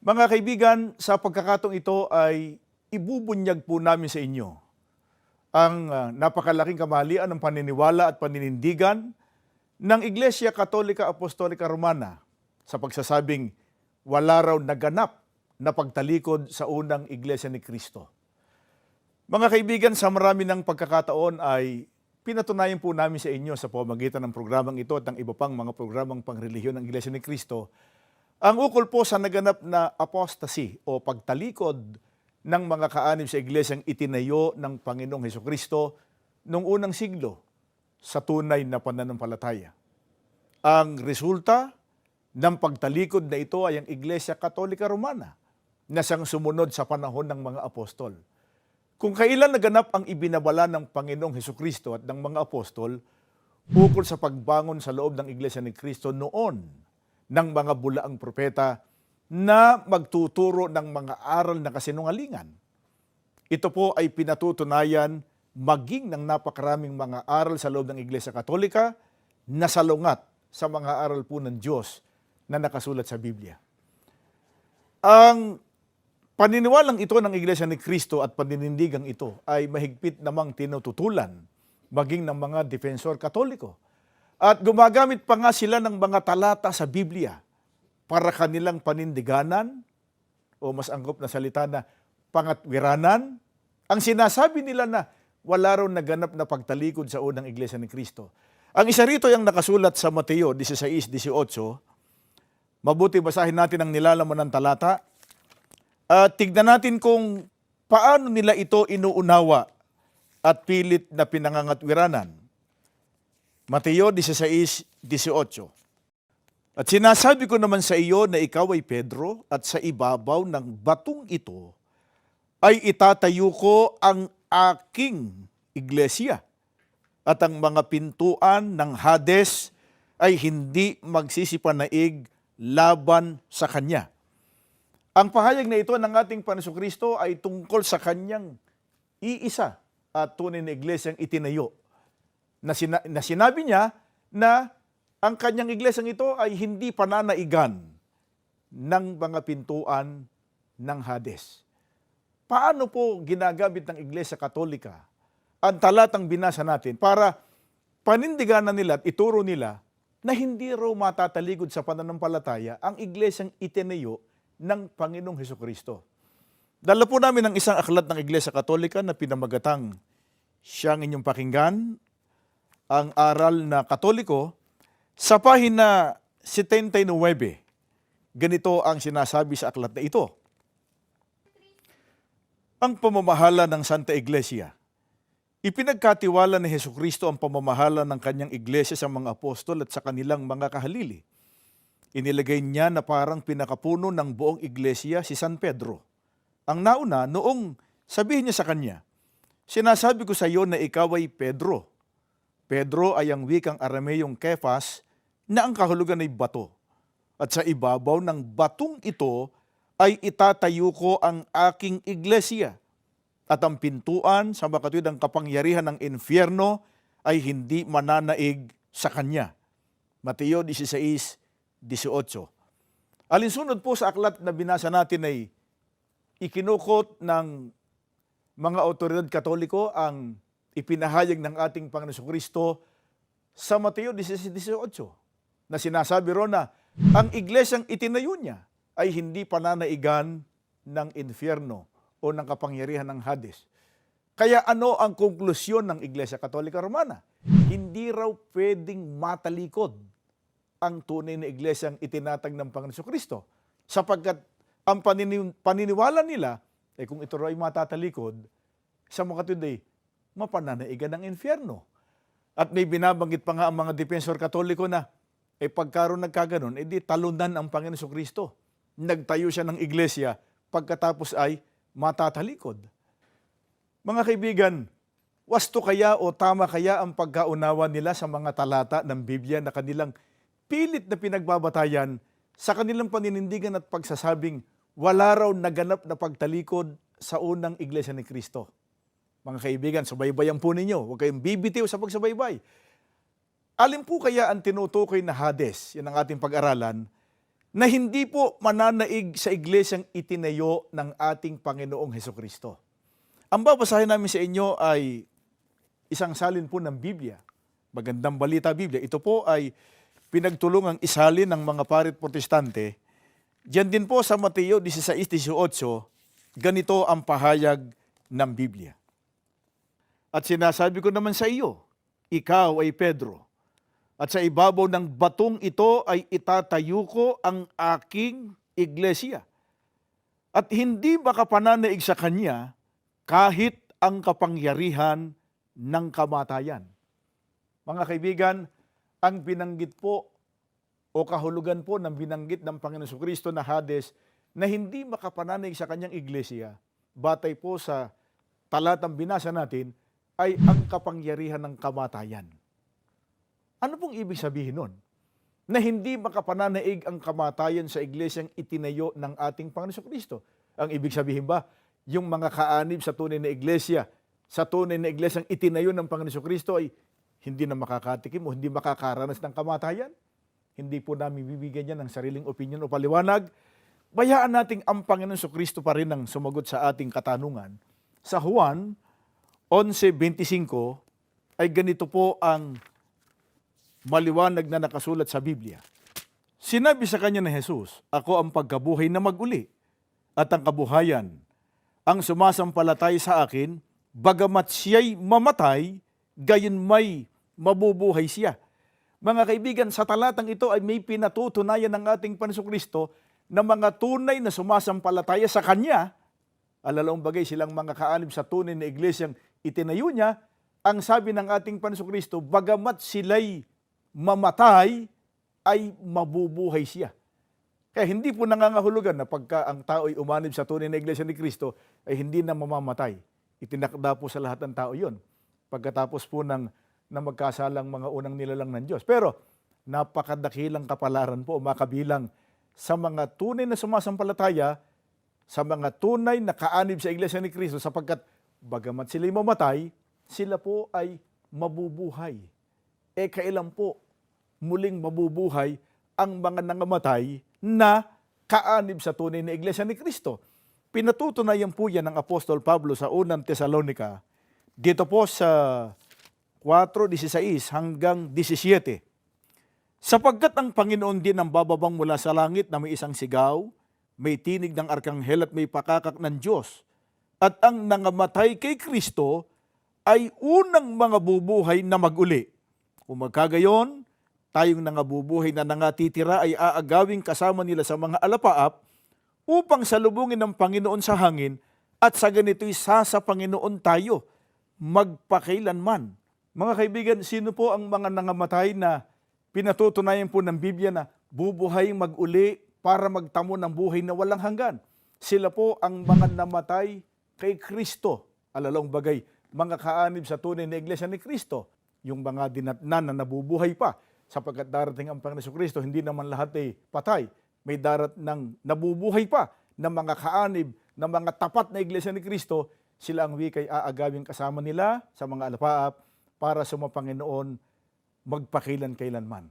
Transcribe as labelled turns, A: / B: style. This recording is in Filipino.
A: Mga kaibigan, sa pagkakataong ito ay ibubunyag po namin sa inyo ang napakalaking kamalian ng paniniwala at paninindigan ng Iglesia Katolika Apostolika Romana sa pagsasabing wala raw naganap na pagtalikod sa unang Iglesia ni Cristo. Mga kaibigan, sa marami ng pagkakataon ay pinatunayan po namin sa inyo sa pamamagitan ng programang ito at ng iba pang mga programang pangrelihiyon ng Iglesia ni Cristo ang ukol po sa naganap na apostasy o pagtalikod ng mga kaanib sa iglesyang itinayo ng Panginoong Hesukristo noong unang siglo sa tunay na pananampalataya. Ang resulta ng pagtalikod na ito ay ang Iglesia Katolika Romana na siyang sumunod sa panahon ng mga apostol. Kung kailan naganap ang ibinabala ng Panginoong Hesukristo at ng mga apostol ukol sa pagbangon sa loob ng Iglesia ni Cristo noon ng mga bulaang propeta na magtuturo ng mga aral na kasinungalingan. Ito po ay pinatutunayan maging ng napakaraming mga aral sa loob ng Iglesia Katolika na salungat sa mga aral po ng Diyos na nakasulat sa Biblia. Ang paniniwalang ito ng Iglesia ni Cristo at paninindigang ito ay mahigpit namang tinututulan maging ng mga defensor katoliko. At gumagamit pa nga sila ng mga talata sa Biblia para kanilang panindiganan o mas angkop na salita na pangatwiranan. Ang sinasabi nila na wala raw naganap na pagtalikod sa unang Iglesia ni Cristo. Ang isa rito yung nakasulat sa Mateo 16:18. Mabuti basahin natin ang nilalaman ng talata at tignan natin kung paano nila ito inuunawa at pilit na pinangangatwiranan. Mateo 16:18. At sinasabi ko naman sa iyo na ikaw ay Pedro at sa ibabaw ng batong ito ay itatayo ko ang aking iglesia at ang mga pintuan ng Hades ay hindi magsisipanaig laban sa kanya. Ang pahayag na ito ng ating Panginoong Kristo ay tungkol sa kanyang iisa at tunay na iglesyang itinayo. Na sinabi niya na ang kanyang iglesyang ito ay hindi pananaigan ng mga pintuan ng Hades. Paano po ginagamit ng Iglesia Katolika ang talatang binasa natin para panindiganan nila at ituro nila na hindi raw matatalikod sa pananampalataya ang iglesyang itinayo ng Panginoong Hesukristo? Dala po namin ang isang aklat ng Iglesia Katolika na pinamagatang siyang inyong pakinggan, ang aral na Katoliko, sa pahina 79. Ganito ang sinasabi sa aklat na ito. Ang pamamahala ng Santa Iglesia. Ipinagkatiwala ni Hesukristo ang pamamahala ng kanyang iglesia sa mga apostol at sa kanilang mga kahalili. Inilagay niya na parang pinakapuno ng buong iglesia si San Pedro. Ang nauna, noong sabihin niya sa kanya, sinasabi ko sa iyo na ikaw ay Pedro. Pedro ay ang wikang Arameyong Kephas na ang kahulugan ay bato. At sa ibabaw ng batong ito ay itatayo ko ang aking iglesia. At ang pintuan sa makatuwid ang kapangyarihan ng infyerno ay hindi mananaig sa kanya. Mateo 16:18. Alinsunod po sa aklat na binasa natin ay ikinukot ng mga otoridad Katoliko ang ipinahayag ng ating Panginoong Kristo sa Mateo 16:18 na sinasabi ron na ang iglesyang itinayo niya ay hindi pananaigan ng infyerno o ng kapangyarihan ng Hades. Kaya ano ang konklusyon ng Iglesia Katolika Romana? Hindi raw pwedeng matalikod ang tunay na iglesyang itinatag ng Panginoong Kristo sapagkat ang paniniwala nila kung ito raw ay matatalikod sa makatuwid ay mapananaigan ng infyerno. At may binabanggit pa nga ang mga defensor katoliko na pagkaroon nagkaganon, di talunan ang Panginoon Kristo. Nagtayo siya ng iglesia pagkatapos ay matatalikod. Mga kaibigan, wasto kaya o tama kaya ang pagkaunawa nila sa mga talata ng Biblia na kanilang pilit na pinagbabatayan sa kanilang paninindigan at pagsasabing wala raw naganap na pagtalikod sa unang iglesia ni Kristo? Mga kaibigan, subaybayan po ninyo. Huwag kayong bibitiw sa pagsubaybay. Alin po kaya ang tinutukoy na Hades? Yan ang ating pag-aralan na hindi po mananaig sa iglesyang itinayo ng ating Panginoong Hesukristo. Ang babasahin namin sa inyo ay isang salin po ng Biblia. Magandang balita Biblia. Ito po ay pinagtulungang isalin ng mga parit protestante. Diyan din po sa Mateo 16:18, ganito ang pahayag ng Biblia. At sinasabi ko naman sa iyo, ikaw ay Pedro, at sa ibabaw ng batong ito ay itatayo ko ang aking iglesia. At hindi makapananaig sa kanya kahit ang kapangyarihan ng kamatayan. Mga kaibigan, ang binanggit po o kahulugan po ng binanggit ng Panginoon Jesucristo na Hades na hindi makapananaig sa kanyang iglesia, batay po sa talatang binasa natin, ay ang kapangyarihan ng kamatayan. Ano pong ibig sabihin nun? Na hindi makapananaig ang kamatayan sa iglesyang itinayo ng ating Panginoon Jesucristo. Ang ibig sabihin ba, yung mga kaanib sa tunay na iglesia, sa tunay na iglesyang itinayo ng Panginoon Jesucristo ay hindi na makakatikim o hindi makakaranas ng kamatayan? Hindi po namin bibigyan yan ng sariling opinion o paliwanag. Bayaan nating ang Panginoon Jesucristo pa rin ang sumagot sa ating katanungan. Sa Juan 11:25 ay ganito po ang maliwanag na nakasulat sa Biblia. Sinabi sa kanya ni Jesus, ako ang pagkabuhay na mag-uli at ang kabuhayan. Ang sumasampalatay sa akin, bagamat siya'y mamatay, gayon may mabubuhay siya. Mga kaibigan, sa talatang ito ay may pinatutunayan ng ating Panginoon Jesucristo na mga tunay na sumasampalataya sa Kanya, alalaong bagay silang mga kaanib sa tunay na iglesyang itinayo niya, ang sabi ng ating Panginoon Jesucristo, bagamat sila'y mamatay, ay mabubuhay siya. Kaya hindi po nangangahulugan na pagka ang tao ay umanib sa tunay na iglesia ni Kristo, ay hindi na mamamatay. Itinakda po sa lahat ng tao yon. Pagkatapos po na magkasalang mga unang nilalang ng Diyos. Pero napakadakilang kapalaran po makabilang sa mga tunay na sumasampalataya, sa mga tunay na kaanib sa iglesia ni Kristo, sapagkat bagamat sila'y mamatay, sila po ay mabubuhay. Kailan po muling mabubuhay ang mga nangamatay na kaanib sa tunay na iglesia ni Kristo? Pinatutunayan po yan ng Apostol Pablo sa unang Tesalonica, dito po sa 4:16 hanggang 17. Sapagkat ang Panginoon din ang bababang mula sa langit na may isang sigaw, may tinig ng arkanghel at may pakakak ng Diyos. At ang nangamatay kay Kristo ay unang mga bubuhay na mag-uli. Kung magkagayon, tayong nangabubuhay na nangatitira ay aagawing kasama nila sa mga alapaap upang salubungin ng Panginoon sa hangin at sa ganito'y sa Panginoon tayo magpakailanman. Mga kaibigan, sino po ang mga nangamatay na pinatutunayan po ng Biblia na bubuhay mag-uli para magtamo ng buhay na walang hanggan? Sila po ang mga namatay kay Kristo. Alalong bagay, mga kaanib sa tunay na iglesia ni Kristo. Yung mga dinatnan na nabubuhay pa, sapagkat darating ang Panginoon Kristo, hindi naman lahat ay patay. May darat ng nabubuhay pa na mga kaanib, na mga tapat na iglesia ni Kristo, sila ang wikay aagawing kasama nila sa mga alapaap para sa mga Panginoon magpakilan-kailanman.